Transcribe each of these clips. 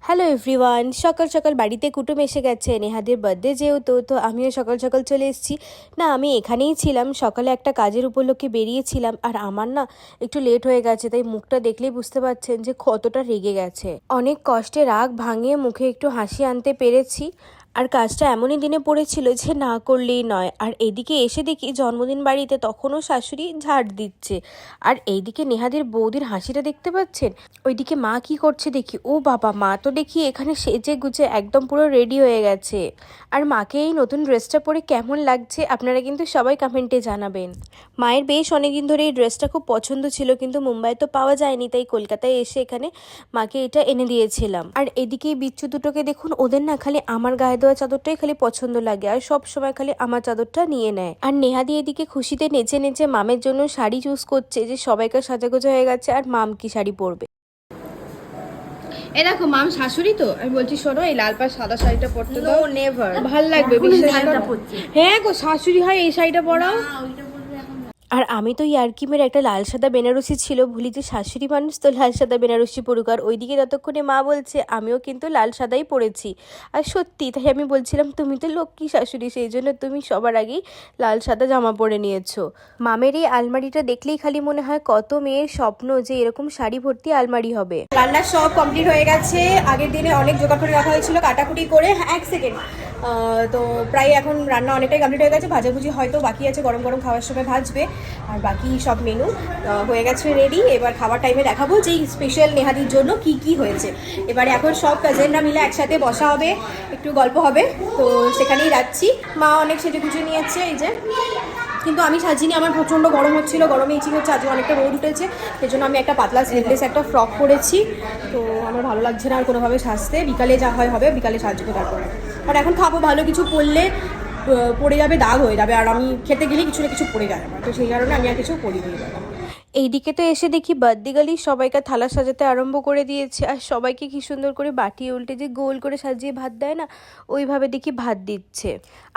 Hello everyone, সকাল সকাল বাড়িতে কুটুম এসে গেছে নেহাদের বার্থডে যেহেতু, তো আমিও সকাল সকাল চলে এসেছি। না, আমি এখানেই ছিলাম, সকালে একটা কাজের উপলক্ষে বেরিয়েছিলাম। আর আমার না একটু লেট হয়ে গেছে, তাই মুখটা দেখলেই বুঝতে পারছেন যে কতটা রেগে গেছে। অনেক কষ্টে রাগ ভাঙিয়ে মুখে একটু হাসি আনতে পেরেছি। আর কাজটা এমনই দিনে পড়েছিল যে না করলেই নয়। আর এদিকে এসে দেখি জন্মদিন বাড়িতে তখনও শাশুড়ি ঝাড় দিচ্ছে। আর এইদিকে নেহাদের বৌদির হাসিটা দেখতে পাচ্ছেন। ওইদিকে মা কি করছে দেখি, ও বাবা, মা তো দেখি এখানে সেজে গুজে একদম পুরো রেডি হয়ে গেছে। আর মাকে এই নতুন ড্রেসটা পরে কেমন লাগছে আপনারা কিন্তু সবাই কমেন্টে জানাবেন। মায়ের বেশ অনেকদিন ধরে এই ড্রেসটা খুব পছন্দ ছিল, কিন্তু মুম্বাইয়ে তো পাওয়া যায়নি, তাই কলকাতায় এসে এখানে মাকে এটা এনে দিয়েছিলাম। আর এদিকে এই বিচ্ছু দুটোকে দেখুন, ওদের না খালি আমার গায়ে দেওয়া চাদরটাই খালি পছন্দ লাগে, আর সব সময় খালি আমার চাদরটা নিয়ে নেয়। আর নেহাদি এদিকে খুশিতে নেচে নেচে মামের জন্য শাড়ি চুজ করছে, যে সবাইকার সাজাগোজা হয়ে গেছে আর মাম কি শাড়ি পরবে। এ দেখো, মাম শাশুড়ি তো আমি বলছি, শোনো এই লাল পাড় সাদা শাড়িটা পরতে দাও। নেভার ভাল লাগবে, বিশ্বাস করো। হ্যাঁ গো, শাশুড়ি হয় এই শাড়িটা পরাও। আর আমি তো ইয়ার্কিমের একটা লাল সাদা বেনারসি ছিল, ভুলি যে শাশুড়ি মানুষ তো লাল সাদা বেনারসি পড়ুক। আর ওইদিকে ততক্ষণে মা বলছে আমিও কিন্তু লাল সাদাই পরেছি। আর সত্যি তাই আমি বলছিলাম, তুমি তো লক্ষ্মী শাশুড়ি, সেই জন্য তুমি সবার আগেই লাল সাদা জামা পরে নিয়েছো। মামের এই আলমারিটা দেখলেই খালি মনে হয় কত মেয়ের স্বপ্ন যে এরকম শাড়ি ভর্তি আলমারি হবে। রান্না সব কমপ্লিট হয়ে গেছে, আগের দিনে অনেক জোগাড় করে রাখা হয়েছিল কাটাকুটি করে। হ্যাঁ, এক সেকেন্ড। তো প্রায় এখন রান্না অনেকটাই কমপ্লিট হয়ে গেছে, ভাজাভুজি হয়তো বাকি আছে, গরম গরম খাওয়ার সময় ভাজবে। আর বাকি সব মেনু হয়ে গেছে রেডি। এবার খাবার টাইমে দেখাবো যে স্পেশাল নেহাদির জন্য কি কি হয়েছে। এবারে এখন সব কাজিনরা মিলে একসাথে বসা হবে, একটু গল্প হবে, তো সেখানেই যাচ্ছি। মা অনেক সেজে গুজে নিয়েছে এই যে, কিন্তু আমি সাজিনি, আমার প্রচণ্ড গরম হচ্ছিল, গরমে ইচিং হচ্ছে, আজকে অনেকটা রোদ উঠেছে, সেই জন্য আমি একটা পাতলা স্লিভলেস একটা ফ্রক পরেছি। তো আমার ভালো লাগছে না আর কোনোভাবে সাজতে, বিকালে যা হয় হবে, বিকালে সাজবো তারপরে। আর এখন খাবো, ভালো কিছু পরলে পড়ে যাবে, দাগ হয়ে যাবে, আর আমি খেতে গেলেই কিছু না কিছু পড়ে যাবে আমার, তো সেই কারণে আমি আর কিছু পরি দিয়ে যাবো। এইদিকে তো এসে দেখি বার্থডে গালি সবাইকে থালা সাজাতে আরম্ভ করে দিয়েছে। আর সবাইকে কি সুন্দর করে বাটি উল্টে যে গোল করে সাজিয়ে ভাত দেয় না, ওইভাবে দেখি ভাত দিচ্ছে।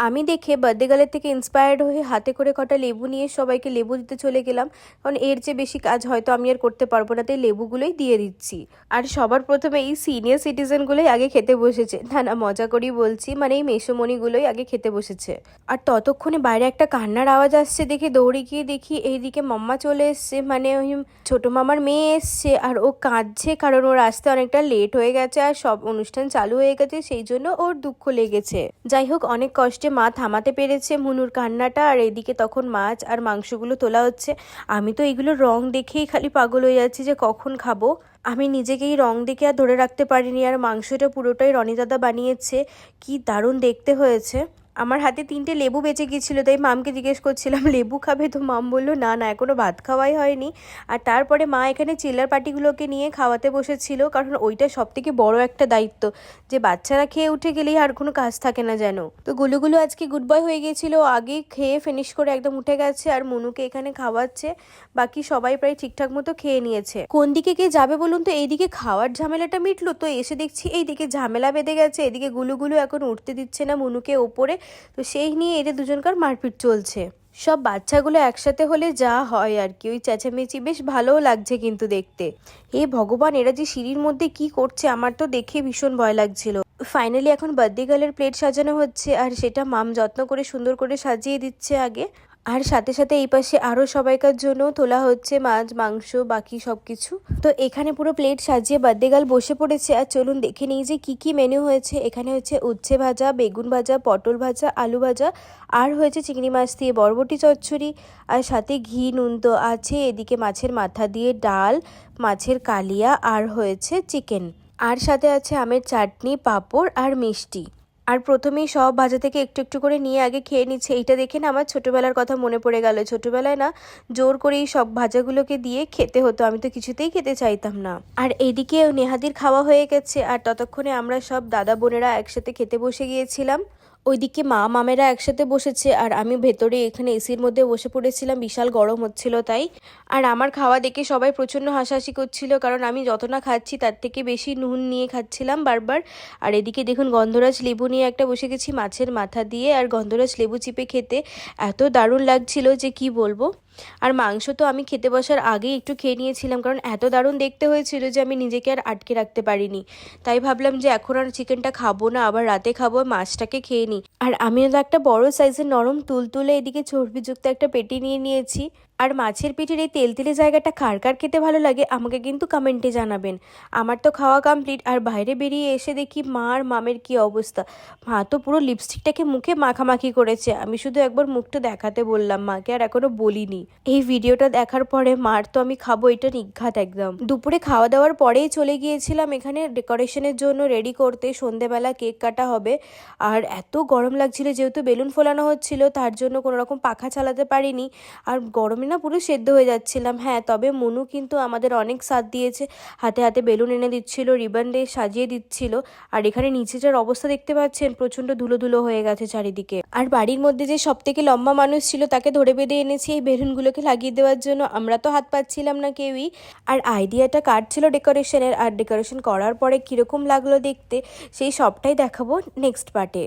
আমি দেখে বার্থডে গালের থেকে ইন্সপায়ার্ড হয়ে হাতে করে কটা লেবু নিয়ে সবাইকে লেবু দিতে চলে গেলাম, কারণ এর চেয়ে বেশি কাজ হয়তো আমি আর করতে পারবো না, তাই লেবুগুলোই দিয়ে দিচ্ছি। আর সবার প্রথমে এই সিনিয়র সিটিজেনগুলোই আগে খেতে বসেছে। না না, মজা করেই বলছি, মানে এই মেসোমণিগুলোই আগে খেতে বসেছে। আর ততক্ষণে বাইরে একটা কান্নার আওয়াজ আসছে দেখে দৌড়ে গিয়ে দেখি এইদিকে মাম্মা চলে এসছে, মানে ওই ছোট মামার মেয়ে এসছে। আর ও কাঁদছে, কারণ ওর আসতে অনেকটা লেট হয়ে গেছে আর সব অনুষ্ঠান চালু হয়ে গেছে, সেই জন্য ওর দুঃখ লেগেছে। যাই হোক, অনেক কষ্টে মা থামাতে পেরেছে মুনুর কান্নাটা। আর এদিকে তখন মাছ আর মাংসগুলো তোলা হচ্ছে। আমি তো এইগুলো রং দেখেই খালি পাগল হয়ে যাচ্ছি যে কখন খাবো। আমি নিজেকেই রং দেখে আর ধরে রাখতে পারিনি। আর মাংসটা পুরোটাই রনি দাদা বানিয়েছে, কি দারুণ দেখতে হয়েছে। আমার হাতে 3টে লেবু বেঁচে গিয়েছিলো, তাই মামকে জিজ্ঞেস করছিলাম লেবু খাবে, তো মাম বললো না না, এখনও ভাত খাওয়াই হয়নি। আর তারপরে মা এখানে চিল্লার পাটিগুলোকে নিয়ে খাওয়াতে বসেছিল, কারণ ওইটা সবথেকে বড় একটা দায়িত্ব, যে বাচ্চারা খেয়ে উঠে গেলেই আর কোনো কাজ থাকে না যেন। তো গুলুগুলো আজকে গুড বয় হয়ে গিয়েছিল, আগে খেয়ে ফিনিশ করে একদম উঠে গেছে আর মনুকে এখানে খাওয়াচ্ছে। বাকি সবাই প্রায় ঠিকঠাক মতো খেয়ে নিয়েছে। কোন দিকে কে যাবে বলুন তো? এইদিকে খাওয়ার ঝামেলাটা মিটলো, তো এসে দেখছি এইদিকে ঝামেলা বেঁধে গেছে। এদিকে গুলুগুলো এখন উঠতে দিচ্ছে না মনুকে ওপরে, তো সেই নিয়ে এদের দুজনকার মারপিট চলছে। সব বাচ্চাগুলো একসাথে হলে যা হয় আর কি, ওই চেঁচামেচি বেশ ভালোও লাগছে কিন্তু দেখতে। হে ভগবান, এরা যে সিঁড়ির মধ্যে কি করছে আমার তো দেখে ভীষণ ভয় লাগছিল। ফাইনালি এখন বার্থডে গার্লের প্লেট সাজানো হচ্ছে, আর সেটা মাম যত্ন করে সুন্দর করে সাজিয়ে দিচ্ছে আগে। আর সাথে সাথে এই পাশে আরও সবাইকার জন্য তোলা হচ্ছে মাছ মাংস বাকি সব কিছু। তো এখানে পুরো প্লেট সাজিয়ে বার্থডে গার্ল বসে পড়েছে। আর চলুন দেখে নিই যে কি কি মেনু হয়েছে। এখানে হচ্ছে উচ্ছে ভাজা, বেগুন ভাজা, পটল ভাজা, আলু ভাজা, আর হয়েছে চিংড়ি মাছ দিয়ে বরবটি চচ্চড়ি, আর সাথে ঘি নুন তো আছে। এদিকে মাছের মাথা দিয়ে ডাল, মাছের কালিয়া, আর হয়েছে চিকেন, আর সাথে আছে আমের চাটনি, পাঁপড় আর মিষ্টি। আর প্রথমেই সব ভাজা থেকে একটু একটু করে নিয়ে আগে খেয়ে নিচ্ছে। এইটা দেখে না আমার ছোটোবেলার কথা মনে পড়ে গেল। ছোটোবেলায় না জোর করেই সব ভাজাগুলোকে দিয়ে খেতে হতো, আমি তো কিছুতেই খেতে চাইতাম না। আর এদিকে নেহাদির খাওয়া হয়ে গেছে, আর ততক্ষণে আমরা সব দাদা বোনেরা একসাথে খেতে বসে গিয়েছিলাম। ওইদিকে মা মামেরা একসাথে বসেছে, আর আমি ভেতরে এখানে এসির মধ্যে বসে পড়েছিলাম, বিশাল গরম হচ্ছিল তাই। আর আমার খাওয়া দেখে সবাই প্রচণ্ড হাসাহাসি করছিল, কারণ আমি যত না খাচ্ছি তার থেকে বেশি নুন নিয়ে খাচ্ছিলাম বারবার। আর এদিকে দেখুন গন্ধরাজ লেবু নিয়ে একটা বসে গেছি মাছের মাথা দিয়ে, আর গন্ধরাজ লেবু চিপে খেতে এত দারুণ লাগছিল যে কি বলবো। আর মাংস তো আমি খেতে বসার আগেই একটু খেয়ে নিয়েছিলাম, কারণ এত দারুণ দেখতে হয়েছিল যে আমি নিজেকে আর আটকে রাখতে পারিনি। তাই ভাবলাম যে এখন আর চিকেনটা খাবো না, আবার রাতে খাবো, মাছটাকে খেয়ে নিই। আর আমিও তো একটা বড় সাইজের নরম তুলতুলে এদিকে চর্বিযুক্ত একটা পেটি নিয়ে নিয়েছি। আর মাছের পেটির এই তেলতেলে জায়গাটা কার কার খেতে ভালো লাগে আমাকে কিন্তু কমেন্টে জানাবেন। আমার তো খাওয়া কমপ্লিট, আর বাইরে বেরিয়ে এসে দেখি মা আর মামের কি অবস্থা। মা তো পুরো লিপস্টিকটাকে মুখে মাখামাখি করেছে। আমি শুধু একবার মুখটা দেখাতে বললাম মাকে, আর এখনো বলিনি। এই ভিডিওটা দেখার পরে মার তো আমি খাবো এটা নিঘাত একদম। দুপুরে খাওয়া দাওয়ার পরেই চলে গিয়েছিলাম এখানে ডেকোরেশনের জন্য রেডি করতে, সন্ধেবেলা কেক কাটা হবে। আর এত গরম লাগছিল, যেহেতু বেলুন ফোলানো হচ্ছিল তার জন্য কোনো রকম পাখা চালাতে পারিনি। আর গরমে না পুরো সেদ্ধ হয়ে যাচ্ছিলাম। হ্যাঁ, তবে মনু কিন্তু আমাদের অনেক সাথ দিয়েছে, হাতে হাতে বেলুন এনে দিচ্ছিল, রিবন দিয়ে সাজিয়ে দিচ্ছিল। আর এখানে নিচে যার অবস্থা দেখতে পাচ্ছেন, প্রচন্ড ধুলো ধুলো হয়ে গেছে চারিদিকে। আর বাড়ির মধ্যে যে সব থেকে লম্বা মানুষ ছিল তাকে ধরে বেঁধে এনেছি এই বেলুনগুলোকে লাগিয়ে দেওয়ার জন্য। আমরা তো হাত পাচ্ছিলাম না কেউই। আর আইডিয়াটা কার ছিল ডেকোরেশনের, আর ডেকোরেশন করার পরে কীরকম লাগলো দেখতে, সেই সবটাই দেখাবো নেক্সট পার্টে।